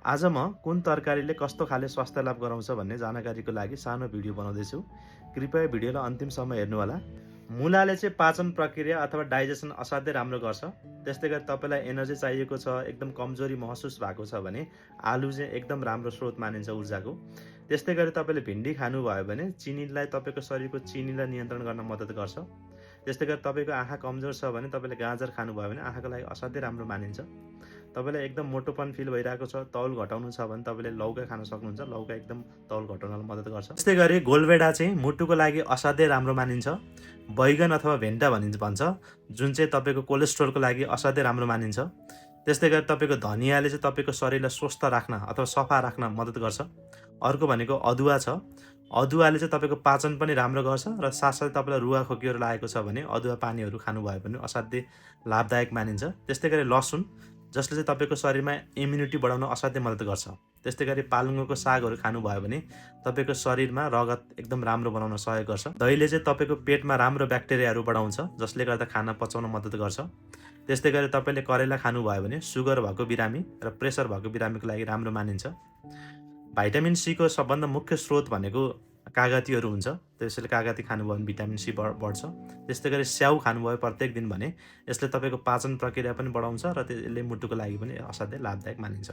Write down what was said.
आज म कुन तरकारीले कस्तो खाले स्वास्थ्य लाभ गराउँछ भन्ने जानकारीको लागि सानो भिडियो बनाउँदैछु। कृपया भिडियोलाई अन्तिमसम्म हेर्नुहोला। मुलाले चाहिँ पाचन प्रक्रिया अथवा डाइजेसन असाध्यै राम्रो गर्छ। त्यस्तै गरी तपाईँलाई एनर्जी चाहिएको छ, एकदम कमजोरी महसुस भएको छ भने आलु चाहिँ एकदम राम्रो स्रोत मानिन्छ ऊर्जाको। त्यस्तै गरी तपाईँले भिन्डी खानुभयो भने चिनीलाई तपाईँको शरीरको चिनीलाई नियन्त्रण गर्न मद्दत गर्छ। त्यस्तै गरी तपाईँको आँखा कमजोर छ भने तपाईँले गाजर खानुभयो भने आँखाको लागि असाध्यै राम्रो मानिन्छ। तपाईँलाई एकदम मोटोपन फिल भइरहेको छ, तौल घटाउनु छ भने तपाईँले लौका खान सक्नुहुन्छ। लौका एकदम तौल घटाउनलाई मद्दत गर्छ। त्यस्तै गरी गोलभेडा चाहिँ मुटुको लागि असाध्यै राम्रो मानिन्छ। बैगन अथवा भेन्टा भन्छ, जुन चाहिँ तपाईँको कोलेस्ट्रोलको लागि असाध्यै राम्रो मानिन्छ। त्यस्तै गरी तपाईँको धनियाँले चाहिँ तपाईँको शरीरलाई स्वस्थ राख्न अथवा सफा राख्न मद्दत गर्छ। अर्को भनेको अदुवा छ। अदुवाले चाहिँ तपाईँको पाचन पनि राम्रो गर्छ र साथसाथै तपाईँलाई रुवा खोकीहरू लागेको छ भने अदुवा पानीहरू खानुभयो भने असाध्यै लाभदायक मानिन्छ। त्यस्तै गरी लसुन, जसले चाहिँ तपाईँको शरीरमा इम्युनिटी बढाउन असाध्यै मद्दत गर्छ। त्यस्तै गरी पालुङ्गोको सागहरू खानुभयो भने तपाईँको शरीरमा रगत एकदम राम्रो बनाउन सहयोग गर्छ। दहीले चाहिँ तपाईँको पेटमा राम्रो ब्याक्टेरियाहरू बढाउँछ, जसले गर्दा खाना पचाउन मद्दत गर्छ। त्यस्तै गरी तपाईँले करेला खानुभयो भने सुगर भएको बिरामी र प्रेसर भएको बिरामीको लागि राम्रो मानिन्छ। भाइटामिन सीको सबभन्दा मुख्य स्रोत भनेको कागतीहरू हुन्छ। त्यसैले कागती खानुभयो भने भिटामिन सी बढ्छ। त्यस्तै गरी स्याउ खानुभयो प्रत्येक दिन भने यसले तपाईँको पाचन प्रक्रिया पनि बढाउँछ र त्यसले मुटुको लागि पनि असाध्यै लाभदायक मानिन्छ।